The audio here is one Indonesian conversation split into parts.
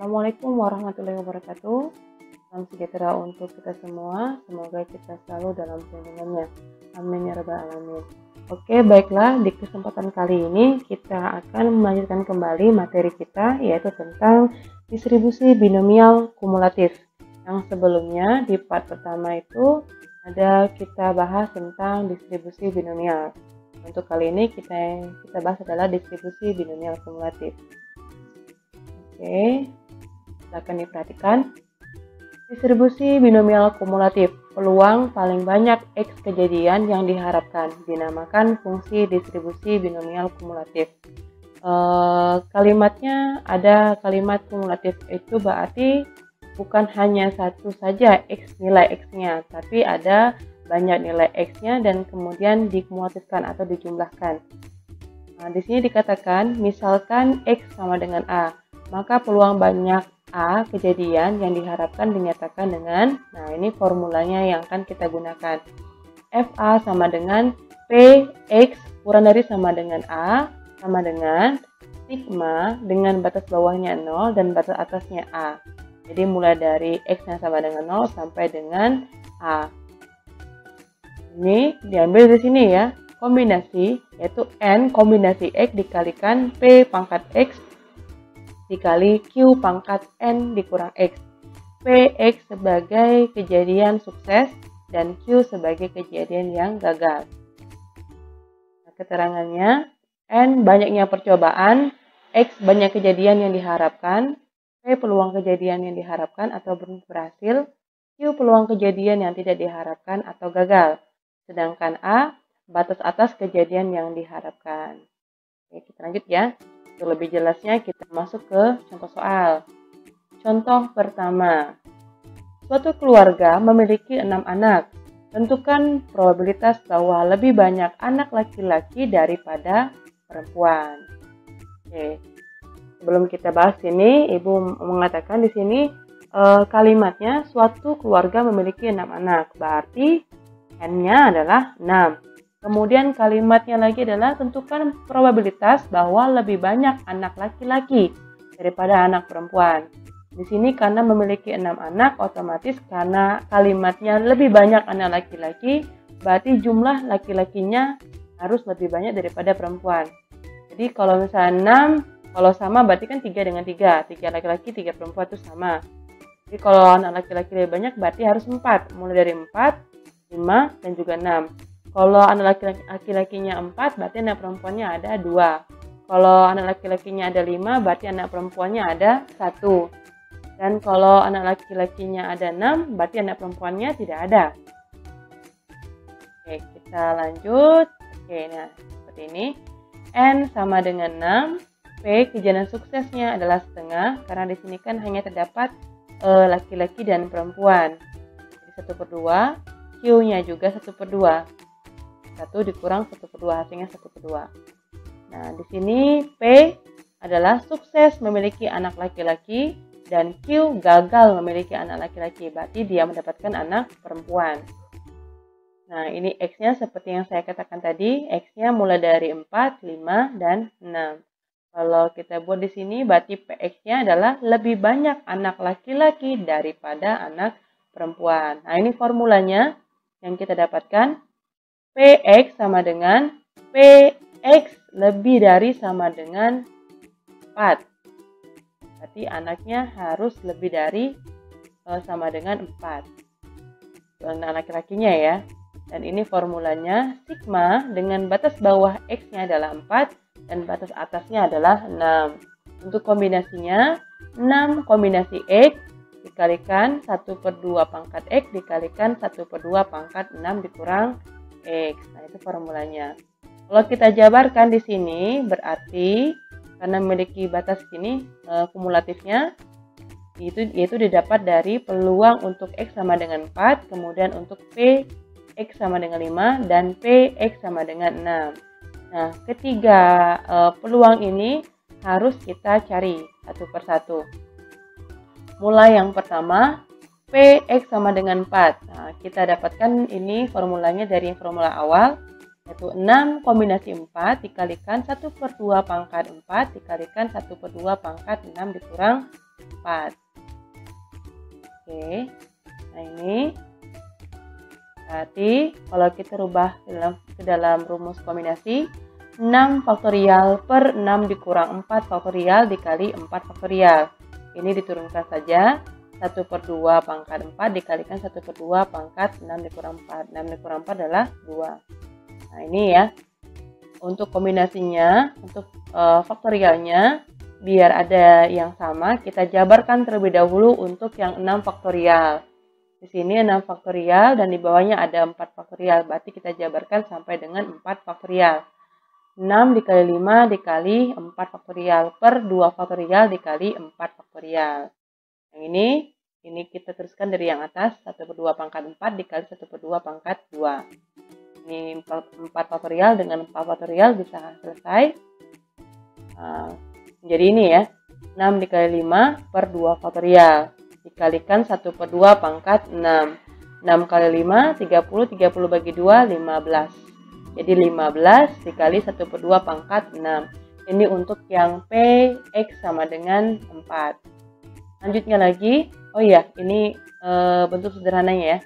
Assalamualaikum warahmatullahi wabarakatuh. Salam sejahtera untuk kita semua. Semoga kita selalu dalam lindungannya. Amin ya rabbal alamin. Oke, baiklah, di kesempatan kali ini kita akan melanjutkan kembali materi kita, yaitu tentang distribusi binomial kumulatif. Yang sebelumnya di part pertama itu kita bahas tentang distribusi binomial. Untuk kali ini kita bahas adalah distribusi binomial kumulatif. Oke, silakan diperhatikan. Distribusi binomial kumulatif, peluang paling banyak X kejadian yang diharapkan, dinamakan fungsi distribusi binomial kumulatif. Kalimatnya ada kalimat kumulatif, itu berarti bukan hanya satu saja nilai X-nya, tapi ada banyak nilai X-nya dan kemudian dikumulatifkan atau dijumlahkan. Nah, di sini dikatakan, misalkan X sama dengan A, maka peluang banyak A kejadian yang diharapkan dinyatakan dengan, nah ini formulanya yang akan kita gunakan. FA sama dengan PX kurang dari sama dengan A sama dengan sigma dengan batas bawahnya 0 dan batas atasnya A. Jadi mulai dari X yang sama dengan 0 sampai dengan A. Ini diambil di sini ya, kombinasi, yaitu N kombinasi X dikalikan P pangkat X dikali Q pangkat N dikurang X. Px sebagai kejadian sukses dan Q sebagai kejadian yang gagal. Nah, keterangannya, N banyaknya percobaan, X banyak kejadian yang diharapkan, P peluang kejadian yang diharapkan atau berhasil, Q peluang kejadian yang tidak diharapkan atau gagal. Sedangkan A batas atas kejadian yang diharapkan. Oke, kita lanjut ya. Untuk lebih jelasnya kita masuk ke contoh soal. Contoh pertama. Suatu keluarga memiliki 6 anak. Tentukan probabilitas bahwa lebih banyak anak laki-laki daripada perempuan. Oke. Sebelum kita bahas ini, Ibu mengatakan di sini kalimatnya suatu keluarga memiliki 6 anak. Berarti N-nya adalah 6. Kemudian kalimatnya lagi adalah tentukan probabilitas bahwa lebih banyak anak laki-laki daripada anak perempuan. Di sini karena memiliki 6 anak, otomatis karena kalimatnya lebih banyak anak laki-laki, berarti jumlah laki-lakinya harus lebih banyak daripada perempuan. Jadi kalau misalnya 6, kalau sama berarti kan 3 dengan 3. 3 laki-laki, 3 perempuan itu sama. Jadi kalau anak laki-laki lebih banyak berarti harus 4. Mulai dari 4, 5, dan juga 6. Kalau anak laki-lakinya 4, berarti anak perempuannya ada 2. Kalau anak laki-lakinya ada 5, berarti anak perempuannya ada 1. Dan kalau anak laki-lakinya ada 6, berarti anak perempuannya tidak ada. Oke, kita lanjut. Oke, nah seperti ini. N sama dengan 6. P kejadian suksesnya adalah setengah, karena di sini kan hanya terdapat laki-laki dan perempuan. Jadi 1/2. Q-nya juga 1/2. 1 dikurang 1/2, hasilnya 1/2. Nah, di sini P adalah sukses memiliki anak laki-laki dan Q gagal memiliki anak laki-laki. Berarti dia mendapatkan anak perempuan. Nah, ini X-nya seperti yang saya katakan tadi. X-nya mulai dari 4, 5, dan 6. Kalau kita buat di sini, berarti PX-nya adalah lebih banyak anak laki-laki daripada anak perempuan. Nah, ini formulanya yang kita dapatkan. Px sama dengan Px lebih dari sama dengan 4. Berarti anaknya harus lebih dari sama dengan 4. Anak laki-lakinya ya. Dan ini formulanya sigma dengan batas bawah X-nya adalah 4 dan batas atasnya adalah 6. Untuk kombinasinya, 6 kombinasi X dikalikan 1/2 pangkat X dikalikan 1/2 pangkat 6 dikurang X. Nah, itu formulanya. Kalau kita jabarkan di sini, berarti karena memiliki batas ini kumulatifnya, yaitu didapat dari peluang untuk X sama dengan 4, kemudian untuk P X sama dengan 5, dan P X sama dengan 6. Nah, ketiga peluang ini harus kita cari satu persatu. Mulai yang pertama, Px sama dengan 4. Nah, kita dapatkan ini formulanya dari formula awal, yaitu 6 kombinasi 4 dikalikan 1/2 pangkat 4 dikalikan 1/2 pangkat 6 dikurang 4. Oke, nah ini berarti kalau kita rubah ke dalam rumus kombinasi, 6 faktorial per 6 dikurang 4 faktorial dikali 4 faktorial. Ini diturunkan saja, 1 per 2 pangkat 4 dikalikan 1 per 2 pangkat 6 dikurang 4. 6 dikurang 4 adalah 2. Nah ini ya, untuk kombinasinya, untuk faktorialnya, biar ada yang sama, kita jabarkan terlebih dahulu untuk yang 6 faktorial. Di sini 6 faktorial dan di bawahnya ada 4 faktorial. Berarti kita jabarkan sampai dengan 4 faktorial. 6 dikali 5 dikali 4 faktorial per 2 faktorial dikali 4 faktorial. Yang ini kita teruskan dari yang atas. 1 per 2 pangkat 4 dikali 1 per 2 pangkat 2. Ini 4 faktorial dengan 4 faktorial bisa selesai. Jadi ini ya. 6 dikali 5 per 2 faktorial. Dikalikan 1 per 2 pangkat 6. 6 kali 5, 30. 30 bagi 2, 15. Jadi 15 dikali 1 per 2 pangkat 6. Ini untuk yang P, X sama dengan 4. Lanjutnya lagi. Oh iya, ini bentuk sederhananya ya.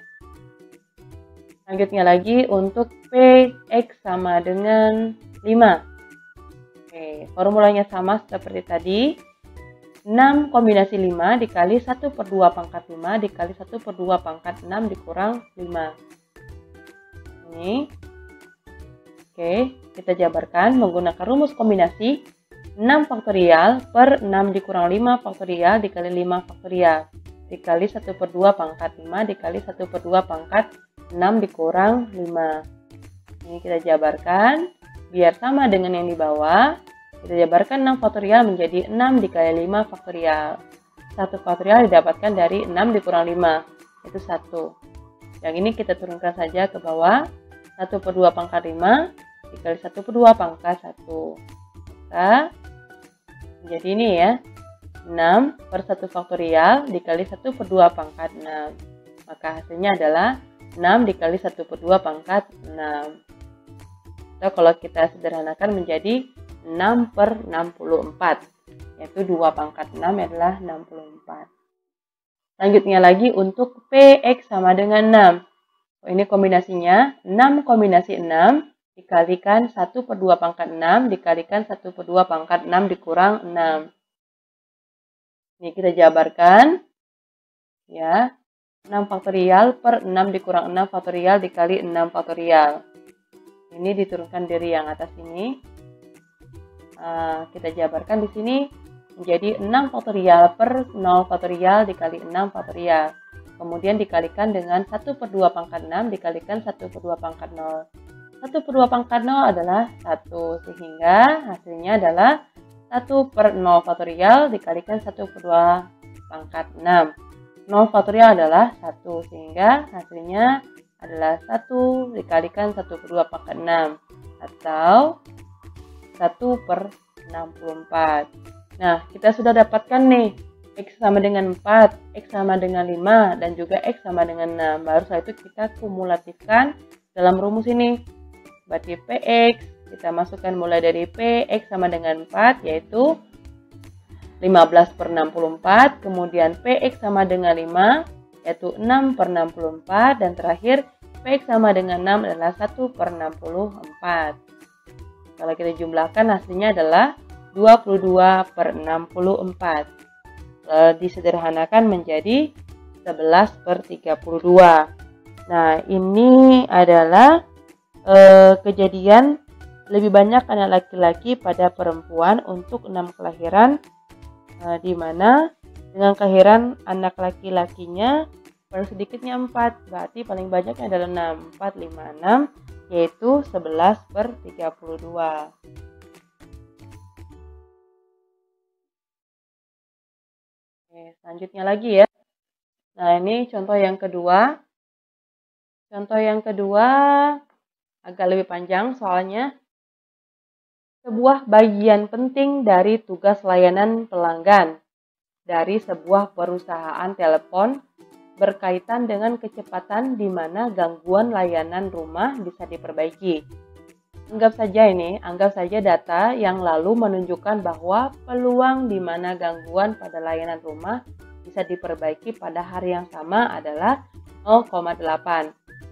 Lanjutnya lagi untuk P, X sama dengan 5. Oke, formulanya sama seperti tadi. 6 kombinasi 5 dikali 1 per 2 pangkat 5 dikali 1 per 2 pangkat 6 dikurang 5. Ini. Oke, kita jabarkan menggunakan rumus kombinasi 6 faktorial per 6 dikurang 5 faktorial dikali 5 faktorial dikali 1 per 2 pangkat 5 dikali 1 per 2 pangkat 6 dikurang 5. Ini kita jabarkan biar sama dengan yang di bawah. Kita jabarkan 6 faktorial menjadi 6 dikali 5 faktorial. 1 faktorial didapatkan dari 6 dikurang 5, itu 1. Yang ini kita turunkan saja ke bawah. 1 per 2 pangkat 5 dikali 1 per 2 pangkat 1. Maka menjadi ini ya. 6 per 1 faktorial dikali 1 per 2 pangkat 6. Maka hasilnya adalah 6 dikali 1 per 2 pangkat 6. Atau kalau kita sederhanakan menjadi 6 per 64, yaitu 2 pangkat 6 adalah 64. Lanjutnya lagi untuk PX sama dengan 6. Ini kombinasinya 6 kombinasi 6 dikalikan 1 per 2 pangkat 6 dikalikan 1 per 2 pangkat 6 dikurang 6. Ini kita jabarkan ya. 6 faktorial per 6 dikurang 6 faktorial dikali 6 faktorial. Ini diturunkan dari yang atas ini. Kita jabarkan di sini menjadi 6 faktorial per 0 faktorial dikali 6 faktorial. Kemudian dikalikan dengan 1 per 2 pangkat 6 dikalikan 1 per 2 pangkat 0. 1 per 2 pangkat 0 adalah 1, sehingga hasilnya adalah 1 per 0 faktorial dikalikan 1 per 2 pangkat 6. 0 faktorial adalah 1, sehingga hasilnya adalah 1 dikalikan 1 per 2 pangkat 6, atau 1 per 64. Nah, kita sudah dapatkan nih, X sama dengan 4, X sama dengan 5, dan juga X sama dengan 6. Baru setelah itu kita kumulatifkan dalam rumus ini. Berarti PX, kita masukkan mulai dari PX sama dengan 4, yaitu 15 per 64. Kemudian PX sama dengan 5, yaitu 6 per 64. Dan terakhir, PX sama dengan 6 adalah 1 per 64. Kalau kita jumlahkan hasilnya adalah 22 per 64. Disederhanakan menjadi 11 per 32. Nah, ini adalah kejadian lebih banyak anak laki-laki pada perempuan untuk 6 kelahiran, di mana dengan kelahiran anak laki-lakinya paling sedikitnya 4, berarti paling banyaknya adalah 6. 4, 5, 6, yaitu 11 per 32. Oke, selanjutnya lagi ya. Nah, ini contoh yang kedua. Contoh yang kedua agak lebih panjang soalnya. Sebuah bagian penting dari tugas layanan pelanggan dari sebuah perusahaan telepon berkaitan dengan kecepatan di mana gangguan layanan rumah bisa diperbaiki. Anggap saja data yang lalu menunjukkan bahwa peluang di mana gangguan pada layanan rumah bisa diperbaiki pada hari yang sama adalah 0,8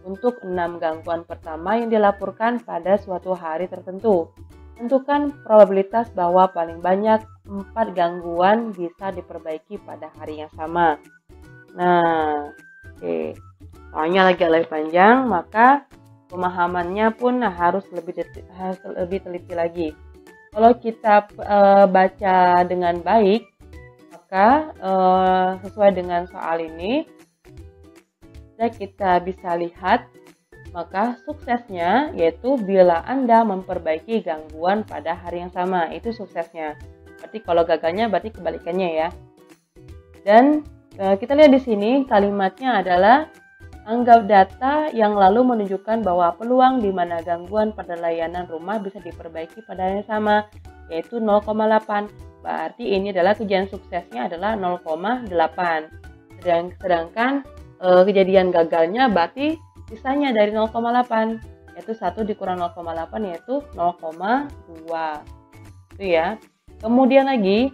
untuk 6 gangguan pertama yang dilaporkan pada suatu hari tertentu. Tentukan probabilitas bahwa paling banyak 4 gangguan bisa diperbaiki pada hari yang sama. Nah, oke. Soalnya lagi panjang, maka pemahamannya pun harus lebih teliti lagi. Kalau kita baca dengan baik, maka sesuai dengan soal ini, kita bisa lihat, maka suksesnya yaitu bila Anda memperbaiki gangguan pada hari yang sama, itu suksesnya. Berarti kalau gagalnya berarti kebalikannya ya. Dan kita lihat di sini kalimatnya adalah anggap data yang lalu menunjukkan bahwa peluang di mana gangguan pada layanan rumah bisa diperbaiki pada hari yang sama, yaitu 0,8. Berarti ini adalah kejadian suksesnya adalah 0,8. Sedangkan kejadian gagalnya berarti sisanya dari 0,8, yaitu 1 dikurang 0,8 yaitu 0,2. Itu ya. Kemudian lagi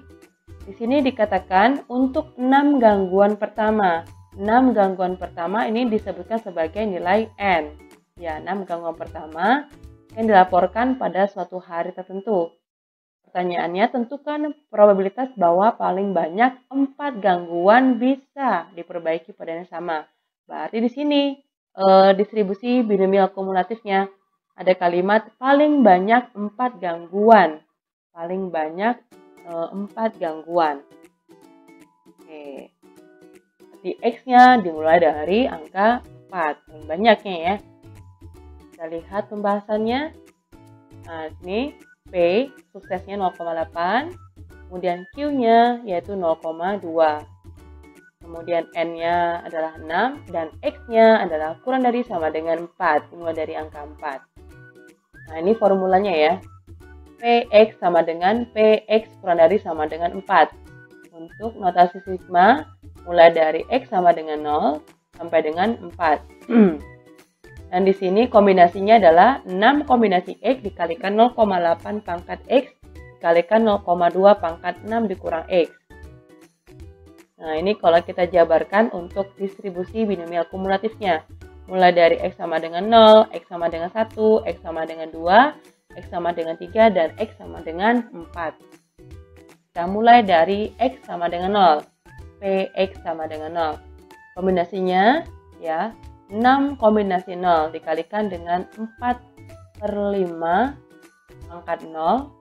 di sini dikatakan untuk 6 gangguan pertama. 6 gangguan pertama ini disebutkan sebagai nilai N. Ya, 6 gangguan pertama yang dilaporkan pada suatu hari tertentu. Pertanyaannya, tentukan probabilitas bahwa paling banyak 4 gangguan bisa diperbaiki pada yang sama. Berarti di sini distribusi binomial kumulatifnya ada kalimat paling banyak 4 gangguan. Paling banyak 4 gangguan. Oke. Di X-nya dimulai dari angka 4, paling banyaknya ya. Kita lihat pembahasannya. Nah, ini P suksesnya 0,8, kemudian Q-nya yaitu 0,2. Kemudian N-nya adalah 6 dan X-nya adalah kurang dari sama dengan 4, dimulai dari angka 4. Nah, ini formulanya ya. Px sama dengan Px kurang dari sama dengan 4. Untuk notasi sigma mulai dari X sama dengan 0 sampai dengan 4. Dan di sini kombinasinya adalah 6 kombinasi X dikalikan 0,8 pangkat X dikalikan 0,2 pangkat 6 dikurang X. Nah, ini kalau kita jabarkan untuk distribusi binomial kumulatifnya. Mulai dari X sama dengan 0, X sama dengan 1, X sama dengan 2, X sama dengan 3, dan X sama dengan 4. Kita mulai dari X sama dengan 0. Px sama dengan 0. Kombinasinya ya 6 kombinasi 0 dikalikan dengan 4/5 pangkat 0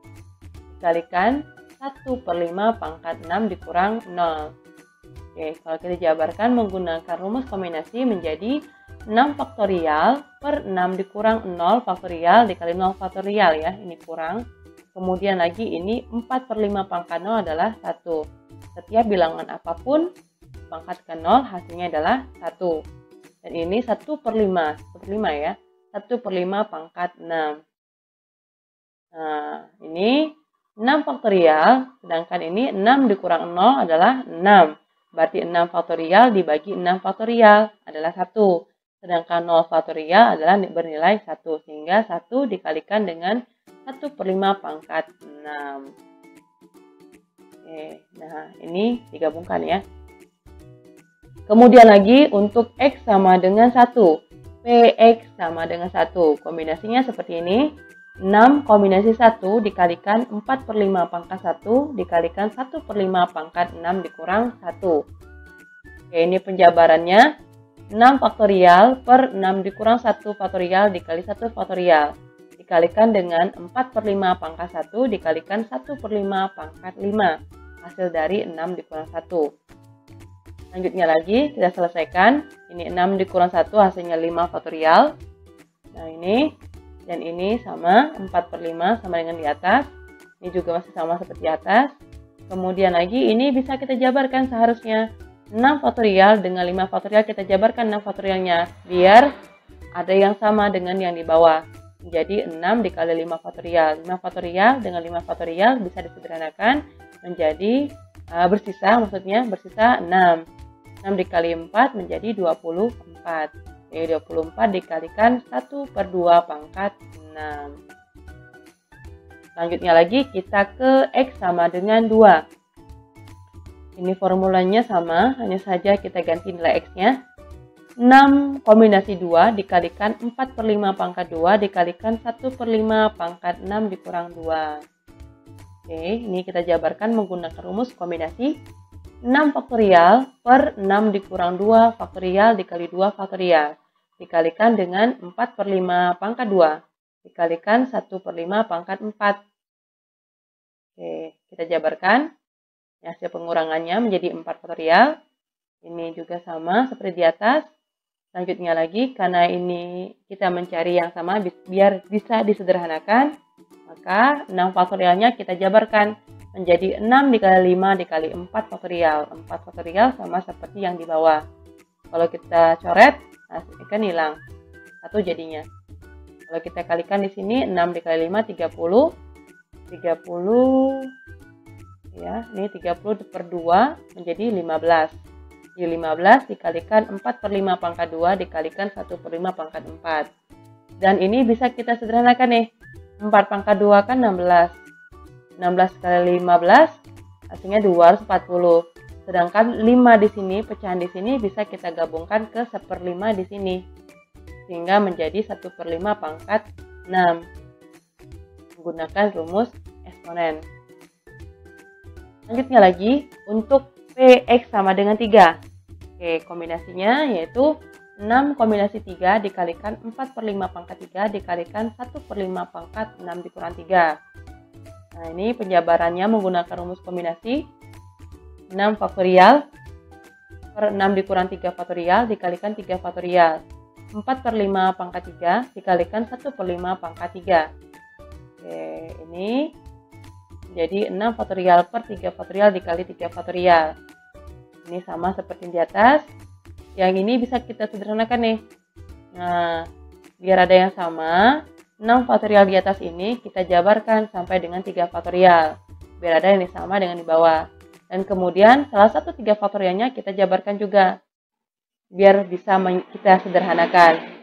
dikalikan 1/5 pangkat 6 dikurang 0. Oke, kalau kita jabarkan menggunakan rumus kombinasi menjadi 6 faktorial per 6 dikurang 0 faktorial dikali 0 faktorial ya, ini kurang. Kemudian lagi ini 4/5 pangkat 0 adalah 1. Setiap bilangan apapun pangkat ke 0 hasilnya adalah 1. Dan ini 1/5 ya. 1/5 pangkat 6. Nah, ini 6 faktorial, sedangkan ini 6 dikurang 0 adalah 6. Berarti 6 faktorial dibagi 6 faktorial adalah 1. Sedangkan 0 faktorial adalah bernilai 1. Sehingga 1 dikalikan dengan 1/5 pangkat 6. Oke, nah ini digabungkan ya. Kemudian lagi untuk X sama dengan 1. Px sama dengan 1. Kombinasinya seperti ini. 6 kombinasi 1 dikalikan 4/5 pangkat 1 dikalikan 1/5 pangkat 6 dikurang 1. Oke, ini penjabarannya. 6 faktorial per 6 dikurang 1 faktorial dikali 1 faktorial. Dikalikan dengan 4/5 pangkat 1 dikalikan 1/5 pangkat 5. Hasil dari 6 dikurang 1. Lanjutnya lagi, kita selesaikan. Ini 6 dikurang 1 hasilnya 5 faktorial. Nah ini, dan ini sama 4/5 sama dengan di atas. Ini juga masih sama seperti di atas. Kemudian lagi, ini bisa kita jabarkan seharusnya. 6 faktorial dengan 5 faktorial kita jabarkan 6 faktorialnya. Biar ada yang sama dengan yang di bawah. Jadi 6 dikali 5 faktorial. 5 faktorial dengan 5 faktorial bisa disederhanakan menjadi bersisa 6. 6 dikali 4 menjadi 24. Jadi 24 dikalikan 1/2 pangkat 6. Selanjutnya lagi kita ke X sama dengan 2. Ini formulanya sama, hanya saja kita ganti nilai X-nya. 6 kombinasi 2 dikalikan 4 per 5 pangkat 2 dikalikan 1 per 5 pangkat 6 dikurang 2. Oke, ini kita jabarkan menggunakan rumus kombinasi. 6 faktorial per 6 dikurang 2 faktorial dikali 2 faktorial. Dikalikan dengan 4 per 5 pangkat 2. Dikalikan 1 per 5 pangkat 4. Oke, kita jabarkan. Hasil pengurangannya menjadi 4 faktorial. Ini juga sama seperti di atas. Selanjutnya lagi, karena ini kita mencari yang sama biar bisa disederhanakan, maka 6 faktorialnya kita jabarkan menjadi 6 dikali 5 dikali 4 faktorial. 4 faktorial sama seperti yang di bawah. Kalau kita coret, hasilnya kan hilang. 1 jadinya. Kalau kita kalikan di sini, 6 dikali 5, 30. 30, ya, ini 30 per 2 menjadi 15. 15 dikalikan 4 per 5 pangkat 2 dikalikan 1 per 5 pangkat 4. Dan ini bisa kita sederhanakan nih. 4 pangkat 2 kan 16. 16 kali 15 hasilnya 240. Sedangkan 5 di sini, pecahan di sini bisa kita gabungkan ke 1/5 di sini. Sehingga menjadi 1 per 5 pangkat 6. Menggunakan rumus eksponen. Selanjutnya lagi, untuk Px sama dengan 3. Oke, kombinasinya yaitu 6 kombinasi 3 dikalikan 4 per 5 pangkat 3 dikalikan 1 per 5 pangkat 6 dikurang 3. Nah, ini penjabarannya menggunakan rumus kombinasi. 6 faktorial per 6 dikurang 3 faktorial dikalikan 3 faktorial. 4 per 5 pangkat 3 dikalikan 1 per 5 pangkat 3. Oke, ini jadi 6 faktorial per 3 faktorial dikali 3 faktorial. Ini sama seperti di atas. Yang ini bisa kita sederhanakan nih. Nah, biar ada yang sama, 6 faktorial di atas ini kita jabarkan sampai dengan 3 faktorial. Biar ada yang sama dengan di bawah. Dan kemudian salah satu 3 faktorialnya kita jabarkan juga. Biar bisa kita sederhanakan.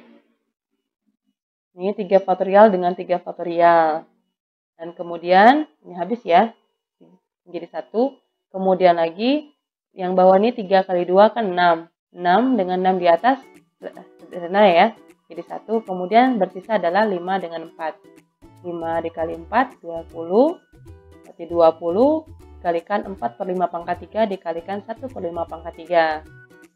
Ini 3 faktorial dengan 3 faktorial. Dan kemudian, ini habis ya. Menjadi 1. Kemudian lagi, yang bawah ini 3 kali 2 kan 6. 6 dengan 6 di atas, sederhana ya. Jadi 1, kemudian bersisa adalah 5 dengan 4. 5 dikali 4, 20. Berarti 20 dikalikan 4 per 5 pangkat 3 dikalikan 1 per 5 pangkat 3.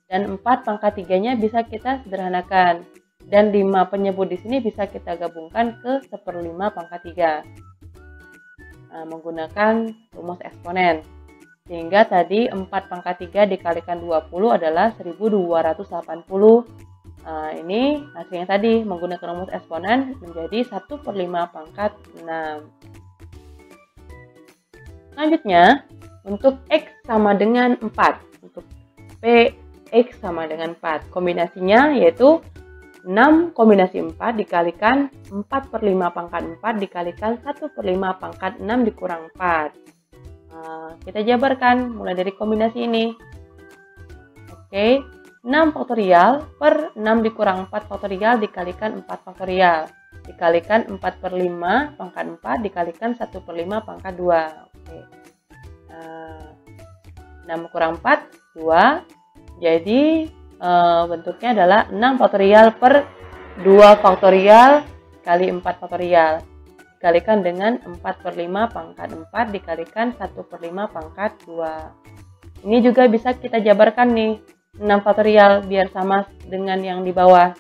Dan 4 pangkat 3-nya bisa kita sederhanakan. Dan 5 penyebut di sini bisa kita gabungkan ke 1/5 pangkat 3. Nah, menggunakan rumus eksponen. Sehingga tadi 4 pangkat 3 dikalikan 20 adalah 1280. Nah, ini hasilnya tadi menggunakan rumus eksponen menjadi 1/5 pangkat 6. Selanjutnya, untuk X sama dengan 4. Untuk Px sama dengan 4. Kombinasinya yaitu 6 kombinasi 4 dikalikan 4 per 5 pangkat 4 dikalikan 1 per 5 pangkat 6 dikurang 4. Nah, kita jabarkan mulai dari kombinasi ini. Oke, 6 faktorial per 6 dikurang 4 faktorial dikalikan 4 faktorial. Dikalikan 4 per 5 pangkat 4 dikalikan 1 per 5 pangkat 2. Oke. Nah, 6 kurang 4, 2. Jadi, bentuknya adalah 6 faktorial per 2 faktorial kali 4 faktorial. Dikalikan dengan 4 per 5 pangkat 4 dikalikan 1 per 5 pangkat 2. Ini juga bisa kita jabarkan nih, 6 faktorial biar sama dengan yang di bawah.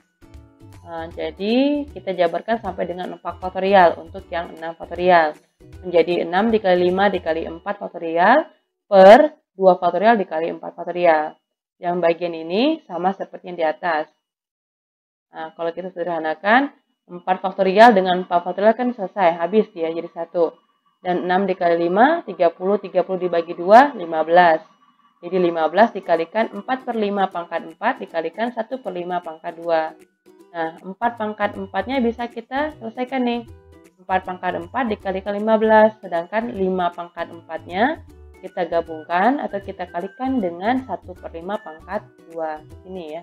Nah, jadi kita jabarkan sampai dengan 4 faktorial untuk yang 6 faktorial. Menjadi 6 dikali 5 dikali 4 faktorial per 2 faktorial dikali 4 faktorial. Yang bagian ini sama seperti yang di atas. Nah, kalau kita sederhanakan, 4 faktorial dengan 4 faktorial kan selesai, habis dia jadi 1. Dan 6 dikali 5, 30, 30 dibagi 2, 15. Jadi 15 dikalikan 4 per 5 pangkat 4 dikalikan 1 per 5 pangkat 2. Nah, 4 pangkat 4-nya bisa kita selesaikan nih. 4 pangkat 4 dikalikan 15, sedangkan 5 pangkat 4-nya kita gabungkan atau kita kalikan dengan 1 per 5 pangkat 2. Ini ya.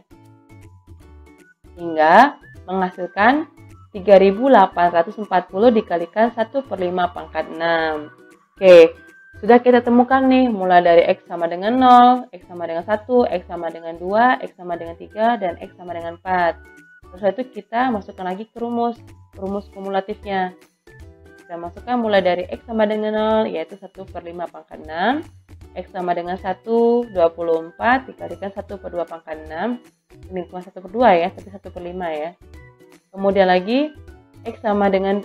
Hingga menghasilkan 3.840 dikalikan 1/5 pangkat 6. Oke, sudah kita temukan nih, mulai dari X sama dengan 0, X sama dengan 1, X sama dengan 2, X sama dengan 3, dan X sama dengan 4. Terus itu kita masukkan lagi ke rumus kumulatifnya. Kita masukkan mulai dari X sama dengan 0, yaitu 1/5 pangkat 6. X sama dengan 1, 24, dikalikan 1/2 pangkat 6. Ini bukan 1/2 ya, tapi 1/5 ya. Kemudian lagi X sama dengan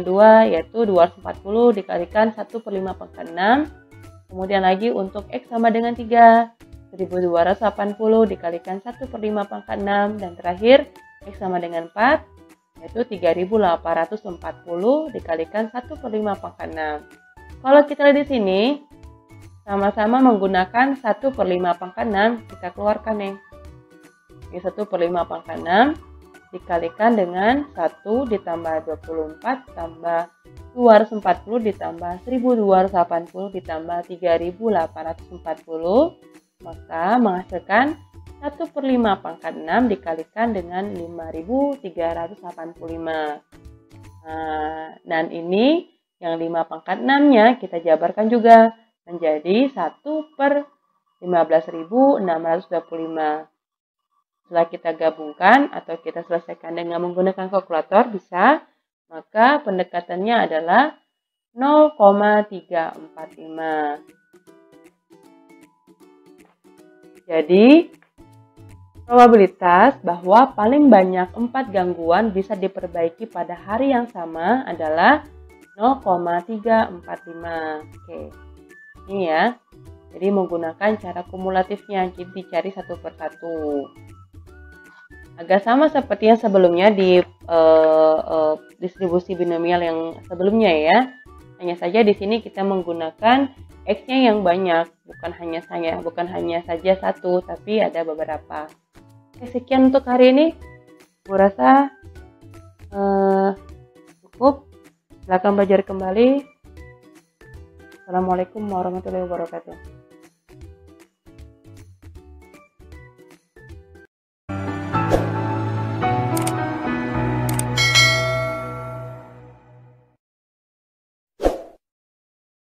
2, yaitu 240 dikalikan 1/5 pangkat 6. Kemudian lagi untuk X sama dengan 3, 1280 dikalikan 1/5 pangkat 6. Dan terakhir X sama dengan 4, yaitu 3.840 dikalikan 1/5 pangkat 6. Kalau kita lihat di sini, sama-sama menggunakan 1/5 pangkat 6, kita keluarkan nih. Ini 1/5 pangkat 6 dikalikan dengan 1 ditambah 24 tambah 240 ditambah 1280 ditambah 3.840, maka menghasilkan 1/5 pangkat 6 dikalikan dengan 5.385. Nah, dan ini yang 5 pangkat 6-nya kita jabarkan juga menjadi 1/15.625. Setelah kita gabungkan atau kita selesaikan dengan menggunakan kalkulator bisa, maka pendekatannya adalah 0,345. Jadi, probabilitas bahwa paling banyak 4 gangguan bisa diperbaiki pada hari yang sama adalah 0,345. Oke, ini ya. Jadi menggunakan cara kumulatifnya, jadi dicari satu per satu. Agak sama seperti yang sebelumnya di distribusi binomial yang sebelumnya ya. Hanya saja di sini kita menggunakan X-nya yang banyak, bukan hanya saja satu, tapi ada beberapa. Oke, sekian untuk hari ini. Aku rasa cukup. Silakan belajar kembali. Assalamualaikum warahmatullahi wabarakatuh.